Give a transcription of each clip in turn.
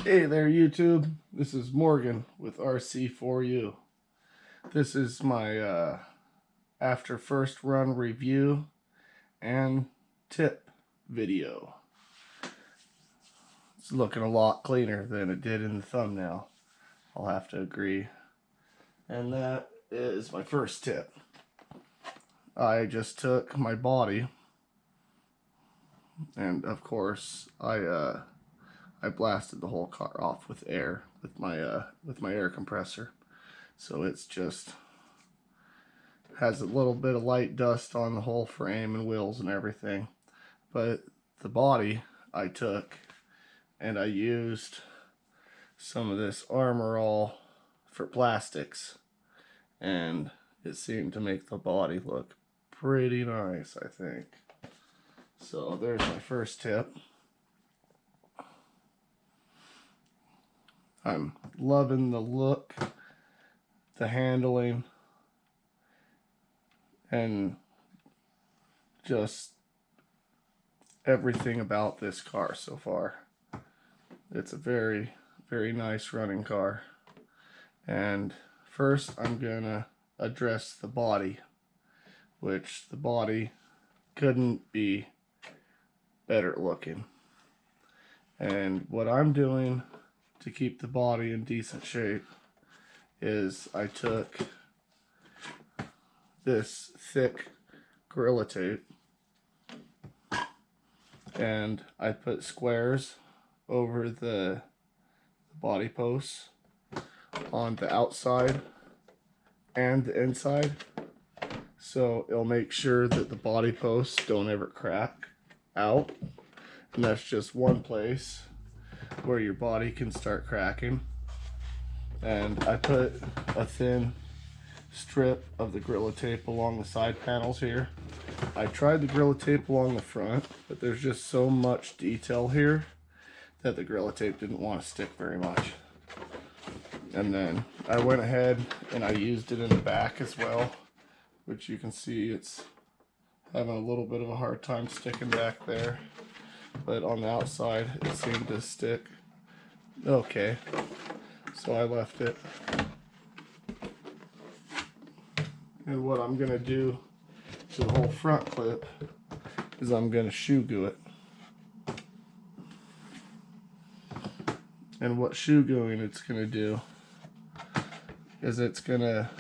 Hey there, YouTube. This is Morgan with RC4U. This is my after first run review and tip video. It's looking a lot cleaner than it did in the thumbnail, I'll have to agree. And that is my first tip. I just took my body and of course I blasted the whole car off with air with my air compressor, so it's just has a little bit of light dust on the whole frame and wheels and everything. But the body I took and I used some of this Armor All for plastics, and it seemed to make the body look pretty nice, I think. So there's my first tip. I'm loving the look, the handling, and just everything about this car so far. It's a very, very nice running car. And first I'm gonna address the body, which the body couldn't be better looking. And what I'm doing to keep the body in decent shape is I took this thick Gorilla Tape and I put squares over the body posts on the outside and the inside, so it'll make sure that the body posts don't ever crack out. And that's just one place where your body can start cracking. And I put a thin strip of the Gorilla Tape along the side panels here. I tried the Gorilla Tape along the front, but there's just so much detail here that the Gorilla Tape didn't want to stick very much. And then I went ahead and I used it in the back as well, which you can see it's having a little bit of a hard time sticking back there. But on the outside, it seemed to stick okay, so I left it. And what I'm gonna do to the whole front clip is I'm gonna shoe glue it. And what shoe gluing it's gonna do is it's gonna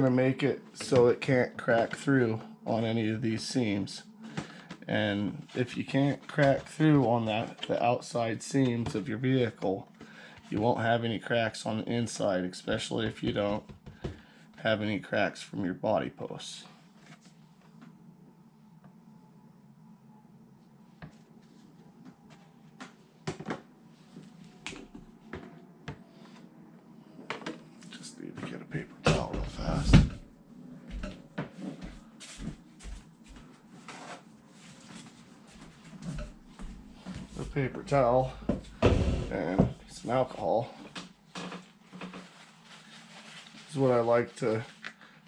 make it so it can't crack through on any of these seams. And if you can't crack through on the outside seams of your vehicle, you won't have any cracks on the inside, especially if you don't have any cracks from your body posts. Just need to get a paper towel real fast. A paper towel and some alcohol is what I like to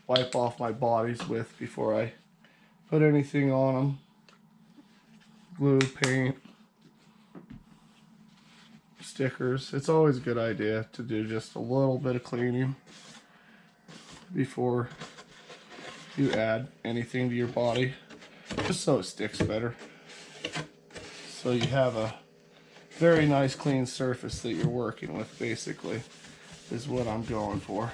wipe off my bodies with before I put anything on them. Glue, paint, stickers. It's always a good idea to do just a little bit of cleaning before you add anything to your body, just so it sticks better. So you have a very nice clean surface that you're working with, basically, is what I'm going for.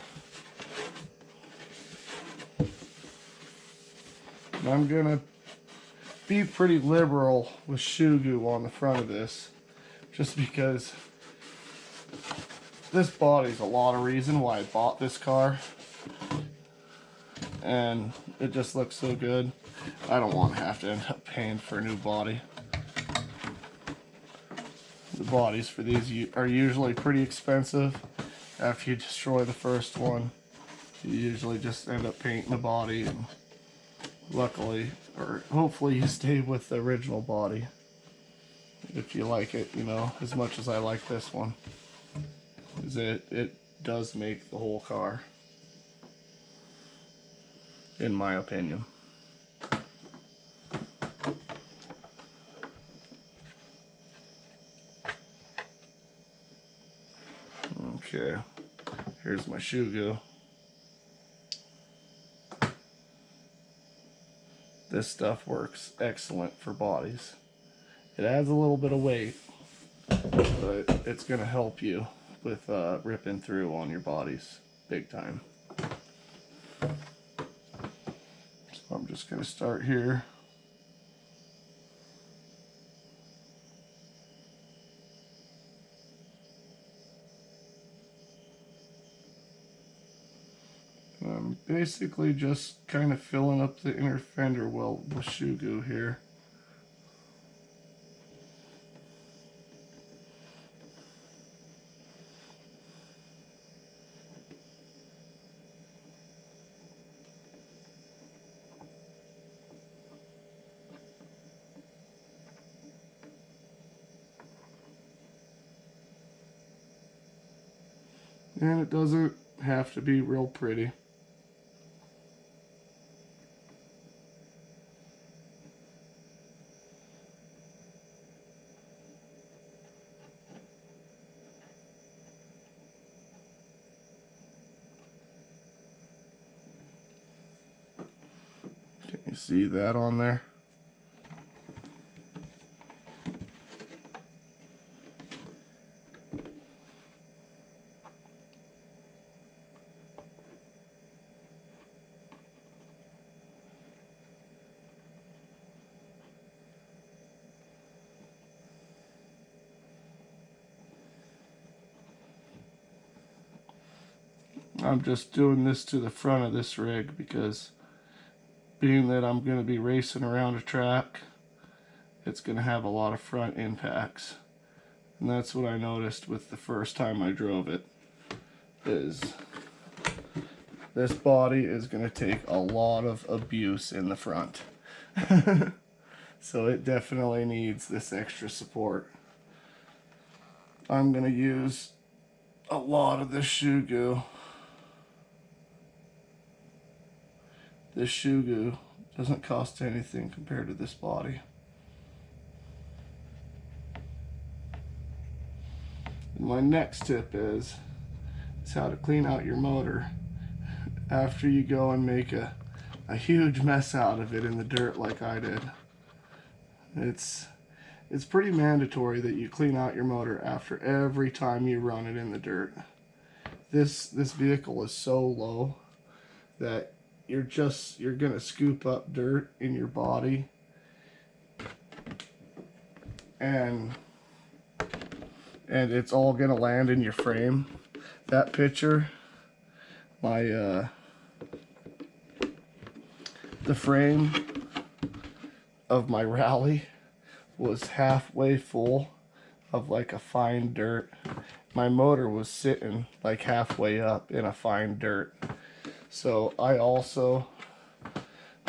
And I'm gonna be pretty liberal with shoe glue on the front of this, just because this body's a lot of reason why I bought this car, and it just looks so good. I don't want to have to end up paying for a new body. The bodies for these are usually pretty expensive. After you destroy the first one, you usually just end up painting the body, and luckily, or hopefully, you stay with the original body if you like it, you know, as much as I like this one. Because it does make the whole car, in my opinion. Okay, here's my shoe goo. This stuff works excellent for bodies. It adds a little bit of weight, but it's going to help you with ripping through on your bodies big time. So I'm just going to start here. I'm basically just kind of filling up the inner fender well with shoe goo here. And it doesn't have to be real pretty. Can you see that on there? I'm just doing this to the front of this rig because being that I'm going to be racing around a track, it's going to have a lot of front impacts. And that's what I noticed with the first time I drove it, is this body is going to take a lot of abuse in the front. So it definitely needs this extra support. I'm going to use a lot of this shoe goo. This shoe goo doesn't cost anything compared to this body. And my next tip is how to clean out your motor after you go and make a huge mess out of it in the dirt like I did. It's pretty mandatory that you clean out your motor after every time you run it in the dirt. This vehicle is so low that you're gonna scoop up dirt in your body, and it's all gonna land in your frame. That picture, the frame of my rally was halfway full of like a fine dirt. My motor was sitting like halfway up in a fine dirt. So I also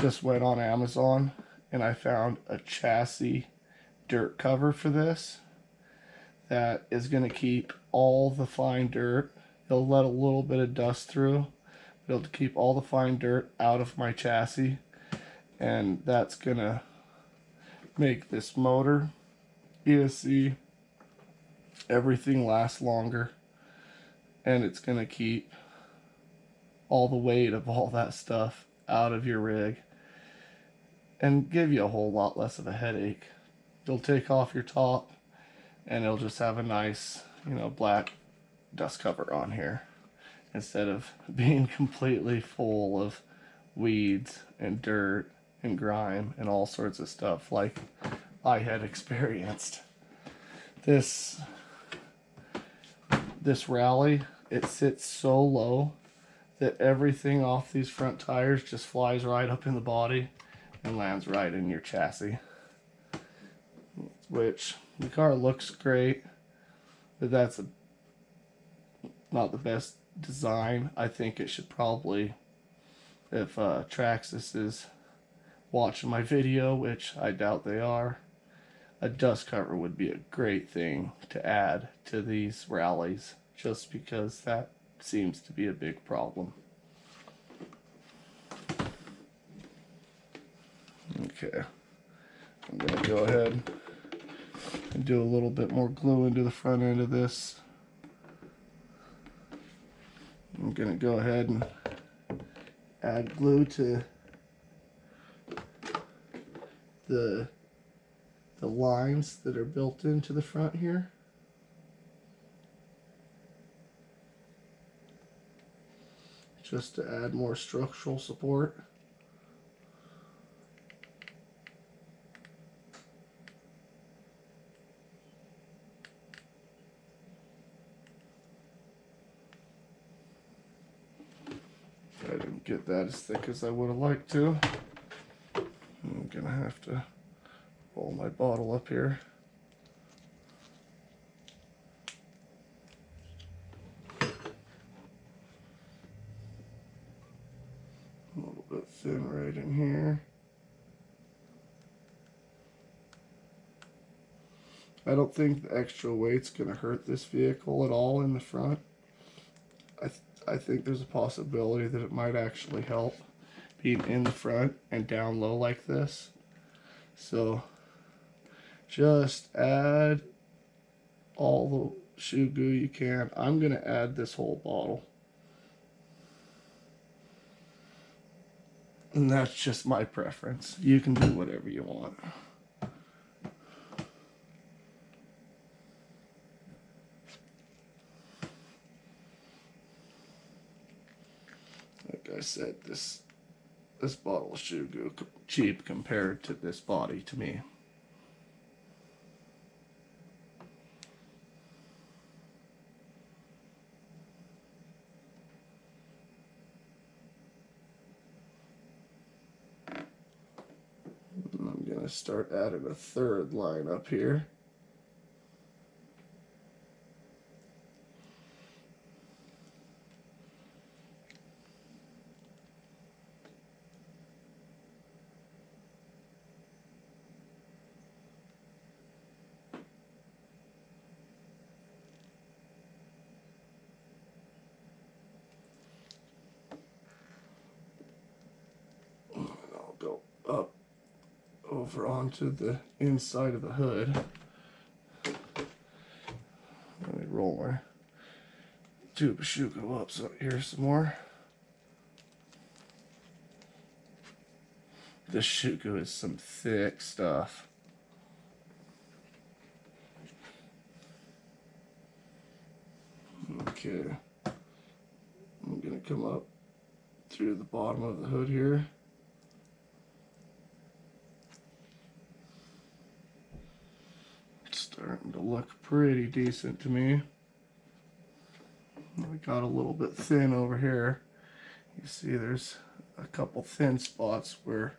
just went on Amazon and I found a chassis dirt cover for this that is going to keep all the fine dirt. It'll let a little bit of dust through, but it'll keep all the fine dirt out of my chassis, and that's going to make this motor, ESC, everything last longer, and it's going to keep all the weight of all that stuff out of your rig and give you a whole lot less of a headache. You'll take off your top and it'll just have a nice, black dust cover on here instead of being completely full of weeds and dirt and grime and all sorts of stuff like I had experienced. This rally, it sits so low that everything off these front tires just flies right up in the body and lands right in your chassis. Which, the car looks great, but that's not the best design. I think it should probably, if Traxxas is watching my video, which I doubt they are, a dust cover would be a great thing to add to these rallies, just because that seems to be a big problem. Okay, I'm going to go ahead and do a little bit more glue into the front end of this. gonna go ahead and add glue to the lines that are built into the front here. Just to add more structural support. I didn't get that as thick as I would have liked to. I'm gonna have to roll my bottle up here. A little bit thin right in here. I don't think the extra weight's gonna hurt this vehicle at all in the front. I think there's a possibility that it might actually help being in the front and down low like this. So just add all the shoe glue you can. I'm gonna add this whole bottle. And that's just my preference. You can do whatever you want. Like I said, this bottle of shoe glue cheap compared to this body to me. And I'm gonna start adding a third line up here. Go up over onto the inside of the hood. Let me roll my tube of shoe glue up so here's some more. This shoe glue is some thick stuff. Okay, I'm gonna come up through the bottom of the hood here. Starting to look pretty decent to me. We got a little bit thin over here. You see there's a couple thin spots where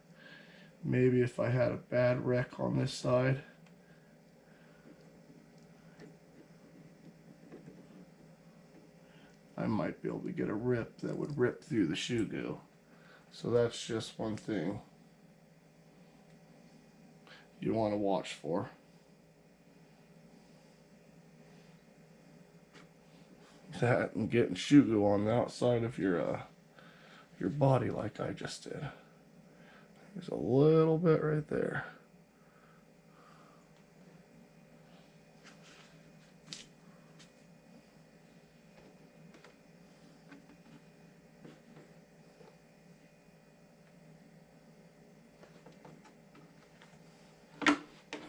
maybe if I had a bad wreck on this side, I might be able to get a rip that would rip through the shoe glue. So that's just one thing you want to watch for. That and getting shoe glue on the outside of your body like I just did. There's a little bit right there.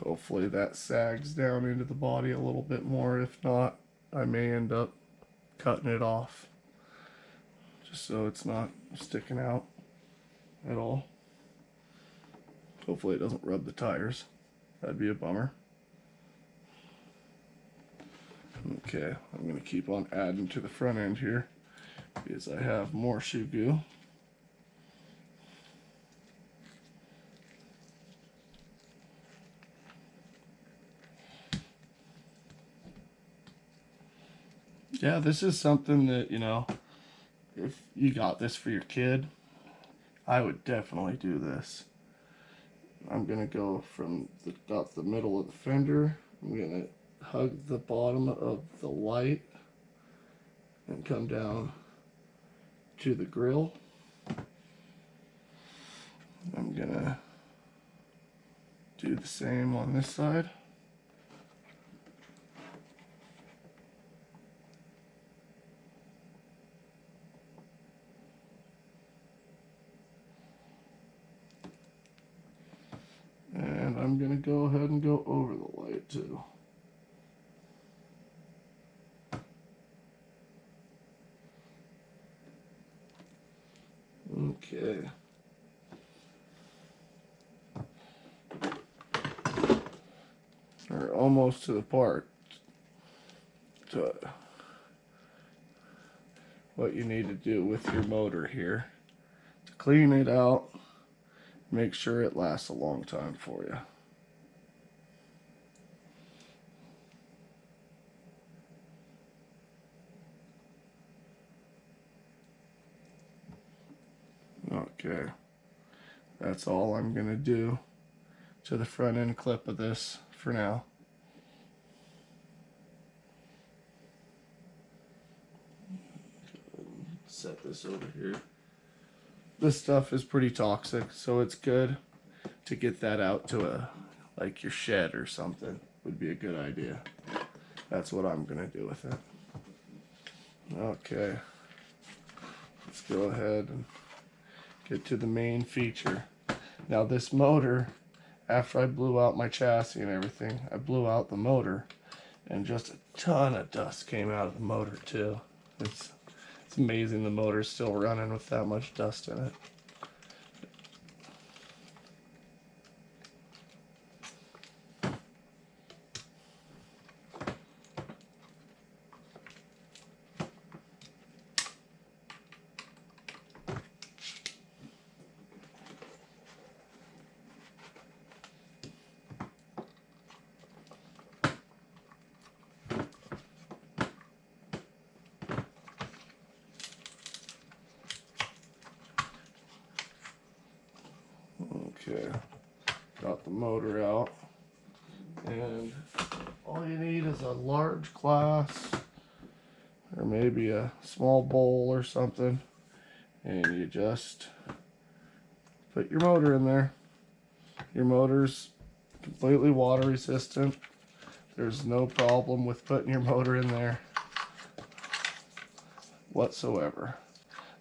Hopefully that sags down into the body a little bit more. If not, I may end up cutting it off just so it's not sticking out at all. Hopefully it doesn't rub the tires. That'd be a bummer. Okay, I'm going to keep on adding to the front end here because I have more shoe glue. Yeah, this is something that, you know, if you got this for your kid, I would definitely do this. I'm going to go from about the middle of the fender. I'm going to hug the bottom of the light and come down to the grill. I'm going to do the same on this side. I'm going to go ahead and go over the light too. Okay. We're almost to the part to what you need to do with your motor here to clean it out, make sure it lasts a long time for you. Okay, that's all I'm going to do to the front end clip of this for now. Set this over here. This stuff is pretty toxic, so it's good to get that out to like your shed or something would be a good idea. That's what I'm going to do with it. Okay, let's go ahead and get to the main feature. Now this motor, after I blew out my chassis and everything, I blew out the motor, and just a ton of dust came out of the motor too. It's amazing the motor's still running with that much dust in it. Okay, got the motor out, and all you need is a large glass or maybe a small bowl or something, and you just put your motor in there. Your motor's completely water resistant. There's no problem with putting your motor in there whatsoever.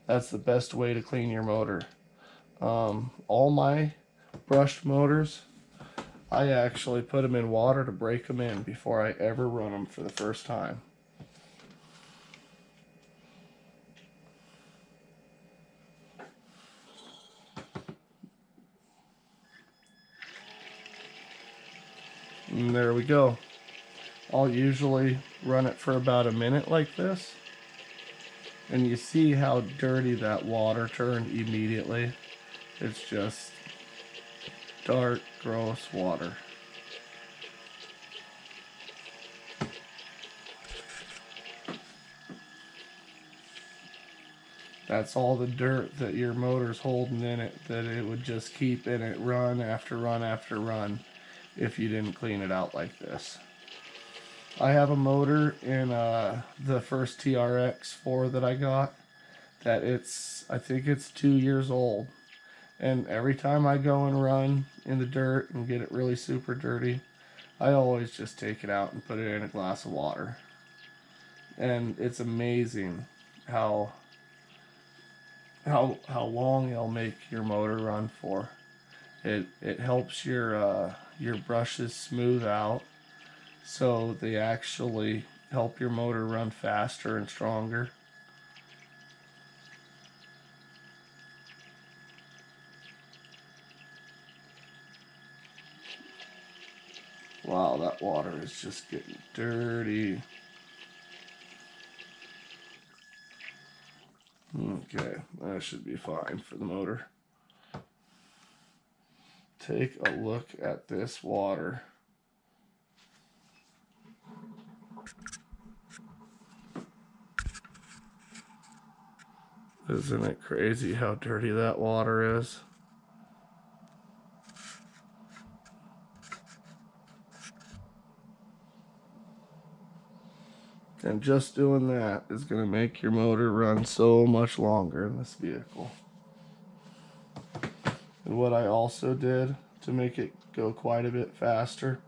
That's the best way to clean your motor. All my brushed motors, I actually put them in water to break them in before I ever run them for the first time. And there we go. I'll usually run it for about a minute like this. And you see how dirty that water turned immediately. It's just dark, gross water. That's all the dirt that your motor's holding in it, that it would just keep in it run after run after run if you didn't clean it out like this. I have a motor in the first TRX4 that I got that I think it's 2 years old. And every time I go and run in the dirt and get it really super dirty, I always just take it out and put it in a glass of water. And it's amazing how long it'll make your motor run for. It helps your brushes smooth out, so they actually help your motor run faster and stronger. Wow, that water is just getting dirty. Okay, that should be fine for the motor. Take a look at this water. Isn't it crazy how dirty that water is? And just doing that is going to make your motor run so much longer in this vehicle. And what I also did to make it go quite a bit faster,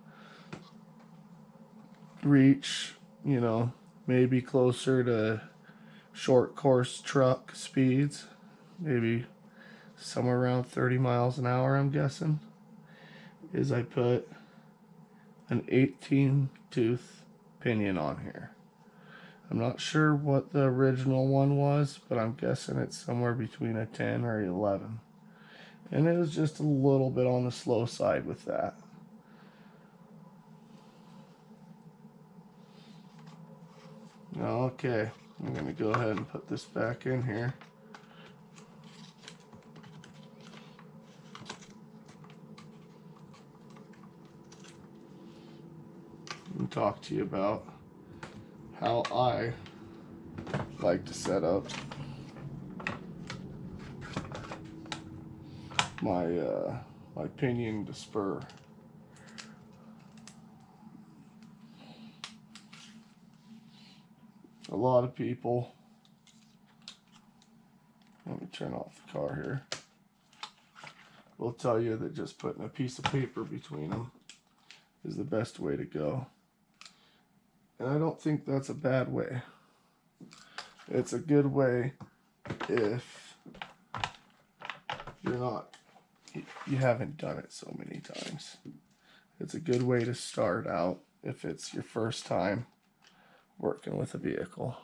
reach, maybe closer to short course truck speeds, maybe somewhere around 30 miles an hour, I'm guessing. is I put an 18 tooth pinion on here. I'm not sure what the original one was, but I'm guessing it's somewhere between a 10 or 11. And it was just a little bit on the slow side with that. Okay, I'm going to go ahead and put this back in here. And talk to you about how I like to set up my my pinion to spur. A lot of people, let me turn off the car here, will tell you that just putting a piece of paper between them is the best way to go. And I don't think that's a bad way. It's a good way if you haven't done it so many times. It's a good way to start out if it's your first time working with a vehicle.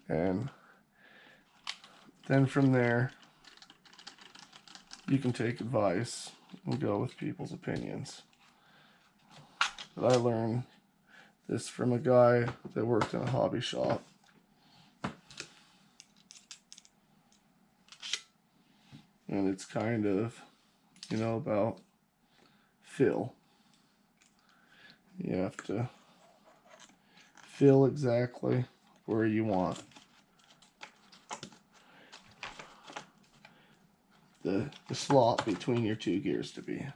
And then from there, you can take advice and go with people's opinions. But I learned this from a guy that worked in a hobby shop. And it's kind of, about feel. You have to feel exactly where you want the slot between your two gears to be.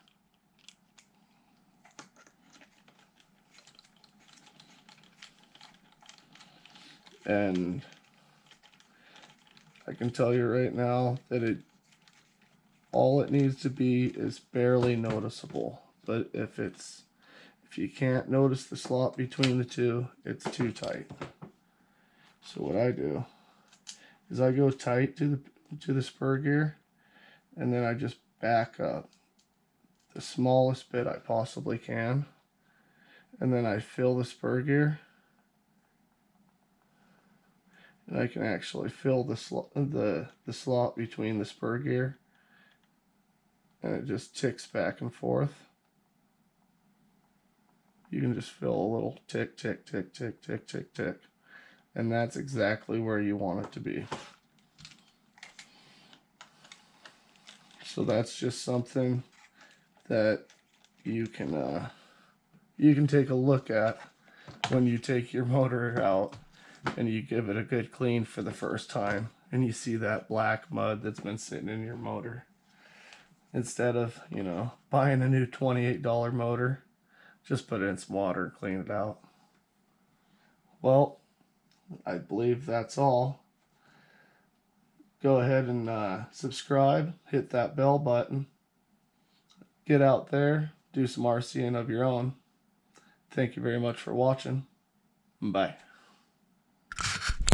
And I can tell you right now that all it needs to be is barely noticeable. But if you can't notice the slot between the two, it's too tight. So what I do is I go tight to the spur gear, and then I just back up the smallest bit I possibly can, and then I fill the spur gear, and I can actually fill the slot between the spur gear, and it just ticks back and forth. You can just feel a little tick, tick, tick, tick, tick, tick, tick. And that's exactly where you want it to be. So that's just something that you can take a look at when you take your motor out and you give it a good clean for the first time, and you see that black mud that's been sitting in your motor. Instead of, buying a new $28 motor, just put it in some water and clean it out. Well, I believe that's all. Go ahead and subscribe, hit that bell button, get out there, do some RCing of your own. Thank you very much for watching. Bye.